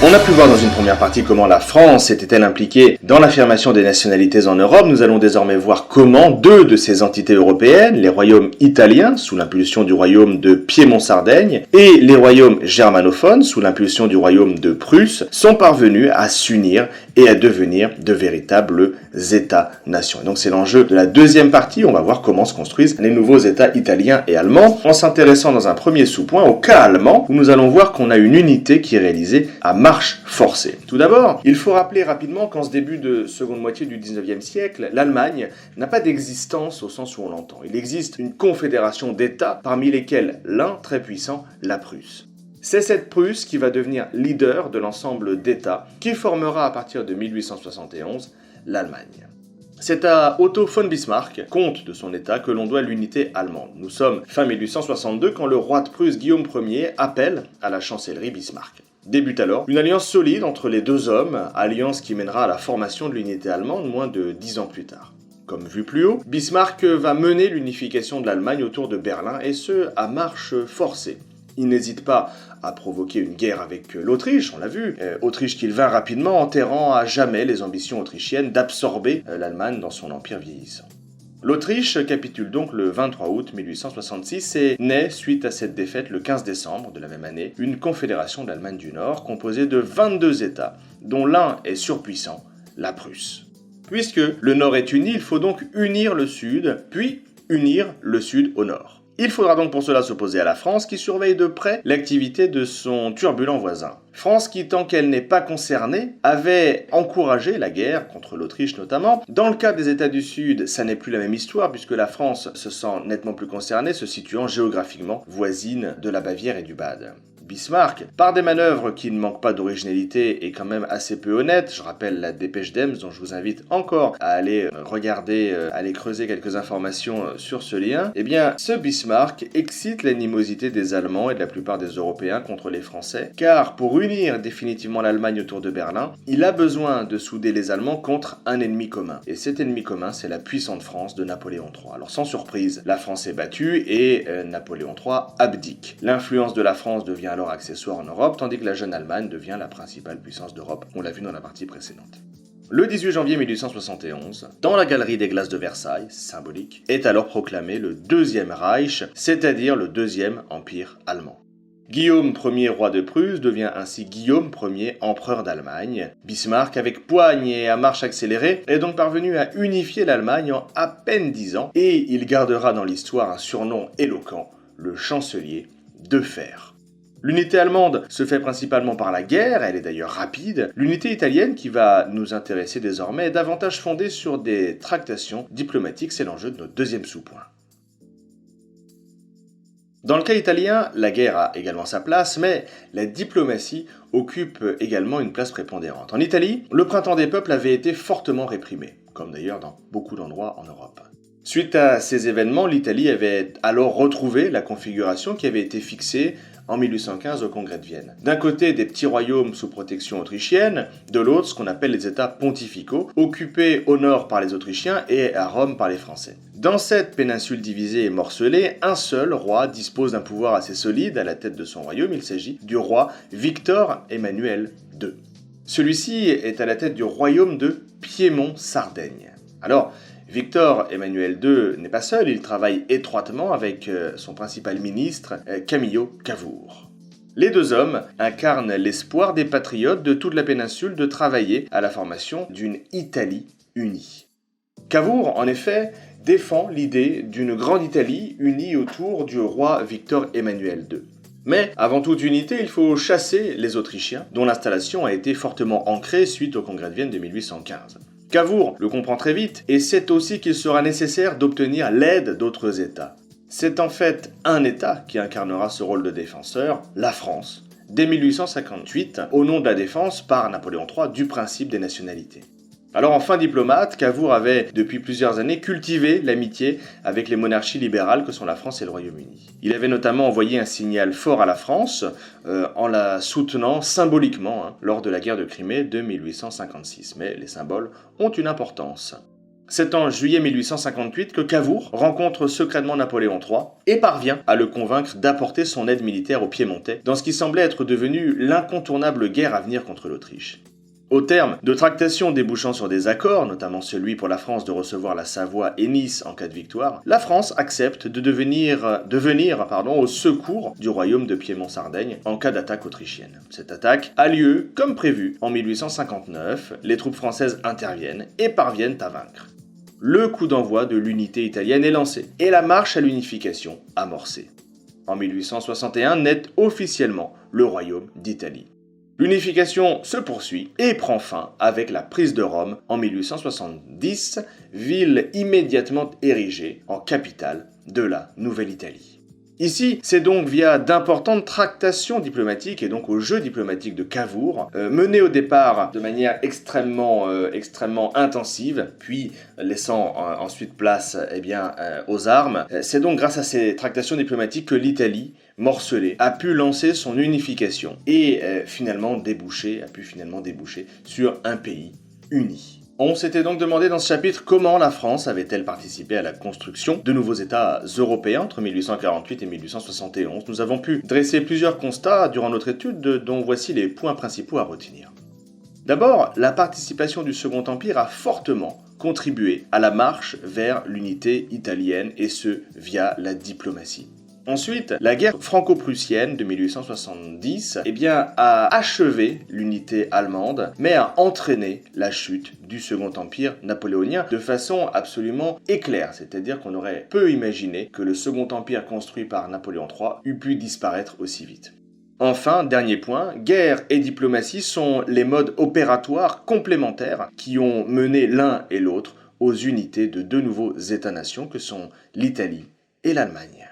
On a pu voir dans une première partie comment la France était-elle impliquée dans l'affirmation des nationalités en Europe. Nous allons désormais voir comment deux de ces entités européennes, les royaumes italiens, sous l'impulsion du royaume de Piémont-Sardaigne, et les royaumes germanophones, sous l'impulsion du royaume de Prusse, sont parvenus à s'unir et à devenir de véritables États-nations. Et donc c'est l'enjeu de la deuxième partie. On va voir comment se construisent les nouveaux États italiens et allemands, en s'intéressant dans un premier sous-point au cas allemand, où nous allons voir qu'on a une unité qui est réalisée à marche forcée. Tout d'abord, il faut rappeler rapidement qu'en ce début de seconde moitié du 19e siècle, l'Allemagne n'a pas d'existence au sens où on l'entend. Il existe une confédération d'États, parmi lesquels l'un très puissant, la Prusse. C'est cette Prusse qui va devenir leader de l'ensemble d'États qui formera à partir de 1871 l'Allemagne. C'est à Otto von Bismarck, comte de son État, que l'on doit l'unité allemande. Nous sommes fin 1862 quand le roi de Prusse Guillaume Ier appelle à la chancellerie Bismarck. Débute alors une alliance solide entre les deux hommes, alliance qui mènera à la formation de l'unité allemande moins de 10 ans plus tard. Comme vu plus haut, Bismarck va mener l'unification de l'Allemagne autour de Berlin, et ce, à marche forcée. Il n'hésite pas à provoquer une guerre avec l'Autriche, on l'a vu, Autriche qu'il vainc rapidement, enterrant à jamais les ambitions autrichiennes d'absorber l'Allemagne dans son empire vieillissant. L'Autriche capitule donc le 23 août 1866 et naît, suite à cette défaite le 15 décembre de la même année, une confédération d'Allemagne du Nord composée de 22 États, dont l'un est surpuissant, la Prusse. Puisque le Nord est uni, il faut donc unir le Sud, puis unir le Sud au Nord. Il faudra donc pour cela s'opposer à la France qui surveille de près l'activité de son turbulent voisin. France qui, tant qu'elle n'est pas concernée, avait encouragé la guerre, contre l'Autriche notamment. Dans le cas des États du Sud, ça n'est plus la même histoire puisque la France se sent nettement plus concernée, se situant géographiquement voisine de la Bavière et du Bade. Bismarck, par des manœuvres qui ne manquent pas d'originalité et quand même assez peu honnêtes, je rappelle la dépêche d'Ems dont je vous invite encore à aller regarder, aller creuser quelques informations sur ce lien, eh bien ce Bismarck excite l'animosité des Allemands et de la plupart des Européens contre les Français, car pour unir définitivement l'Allemagne autour de Berlin, il a besoin de souder les Allemands contre un ennemi commun. Et cet ennemi commun, c'est la puissante France de Napoléon III. Alors sans surprise, la France est battue et Napoléon III abdique. L'influence de la France devient alors accessoire en Europe, tandis que la jeune Allemagne devient la principale puissance d'Europe, on l'a vu dans la partie précédente. Le 18 janvier 1871, dans la galerie des glaces de Versailles, symbolique, est alors proclamé le Deuxième Reich, c'est-à-dire le Deuxième Empire allemand. Guillaume Ier, roi de Prusse, devient ainsi Guillaume Ier, empereur d'Allemagne. Bismarck, avec poigne et à marche accélérée, est donc parvenu à unifier l'Allemagne en à peine 10 ans, et il gardera dans l'histoire un surnom éloquent, le chancelier de fer. L'unité allemande se fait principalement par la guerre, elle est d'ailleurs rapide. L'unité italienne, qui va nous intéresser désormais, est davantage fondée sur des tractations diplomatiques, c'est l'enjeu de notre deuxième sous-point. Dans le cas italien, la guerre a également sa place, mais la diplomatie occupe également une place prépondérante. En Italie, le printemps des peuples avait été fortement réprimé, comme d'ailleurs dans beaucoup d'endroits en Europe. Suite à ces événements, l'Italie avait alors retrouvé la configuration qui avait été fixée en 1815 au Congrès de Vienne. D'un côté, des petits royaumes sous protection autrichienne, de l'autre, ce qu'on appelle les États pontificaux, occupés au nord par les Autrichiens et à Rome par les Français. Dans cette péninsule divisée et morcelée, un seul roi dispose d'un pouvoir assez solide à la tête de son royaume, il s'agit du roi Victor Emmanuel II. Celui-ci est à la tête du royaume de Piémont-Sardaigne. Alors, Victor Emmanuel II n'est pas seul, il travaille étroitement avec son principal ministre, Camillo Cavour. Les deux hommes incarnent l'espoir des patriotes de toute la péninsule de travailler à la formation d'une Italie unie. Cavour, en effet, défend l'idée d'une grande Italie unie autour du roi Victor Emmanuel II. Mais avant toute unité, il faut chasser les Autrichiens, dont l'installation a été fortement ancrée suite au Congrès de Vienne de 1815. Cavour le comprend très vite et sait aussi qu'il sera nécessaire d'obtenir l'aide d'autres États. C'est en fait un État qui incarnera ce rôle de défenseur, la France, dès 1858, au nom de la défense par Napoléon III du principe des nationalités. Alors en fin diplomate, Cavour avait depuis plusieurs années cultivé l'amitié avec les monarchies libérales que sont la France et le Royaume-Uni. Il avait notamment envoyé un signal fort à la France en la soutenant symboliquement lors de la guerre de Crimée de 1856. Mais les symboles ont une importance. C'est en juillet 1858 que Cavour rencontre secrètement Napoléon III et parvient à le convaincre d'apporter son aide militaire aux Piémontais dans ce qui semblait être devenu l'incontournable guerre à venir contre l'Autriche. Au terme de tractations débouchant sur des accords, notamment celui pour la France de recevoir la Savoie et Nice en cas de victoire, la France accepte de venir au secours du royaume de Piémont-Sardaigne en cas d'attaque autrichienne. Cette attaque a lieu comme prévu en 1859, les troupes françaises interviennent et parviennent à vaincre. Le coup d'envoi de l'unité italienne est lancé et la marche à l'unification amorcée. En 1861 naît officiellement le royaume d'Italie. L'unification se poursuit et prend fin avec la prise de Rome en 1870, ville immédiatement érigée en capitale de la Nouvelle-Italie. Ici, c'est donc via d'importantes tractations diplomatiques et donc au jeu diplomatique de Cavour, mené au départ de manière extrêmement intensive, puis laissant ensuite place aux armes. C'est donc grâce à ces tractations diplomatiques que l'Italie, morcelée, a pu lancer son unification et a pu finalement déboucher sur un pays uni. On s'était donc demandé dans ce chapitre comment la France avait-elle participé à la construction de nouveaux États européens entre 1848 et 1871. Nous avons pu dresser plusieurs constats durant notre étude dont voici les points principaux à retenir. D'abord, la participation du Second Empire a fortement contribué à la marche vers l'unité italienne et ce via la diplomatie. Ensuite, la guerre franco-prussienne de 1870 a achevé l'unité allemande, mais a entraîné la chute du Second Empire napoléonien de façon absolument éclair. C'est-à-dire qu'on aurait peu imaginé que le Second Empire construit par Napoléon III eût pu disparaître aussi vite. Enfin, dernier point, guerre et diplomatie sont les modes opératoires complémentaires qui ont mené l'un et l'autre aux unités de deux nouveaux États-nations que sont l'Italie et l'Allemagne.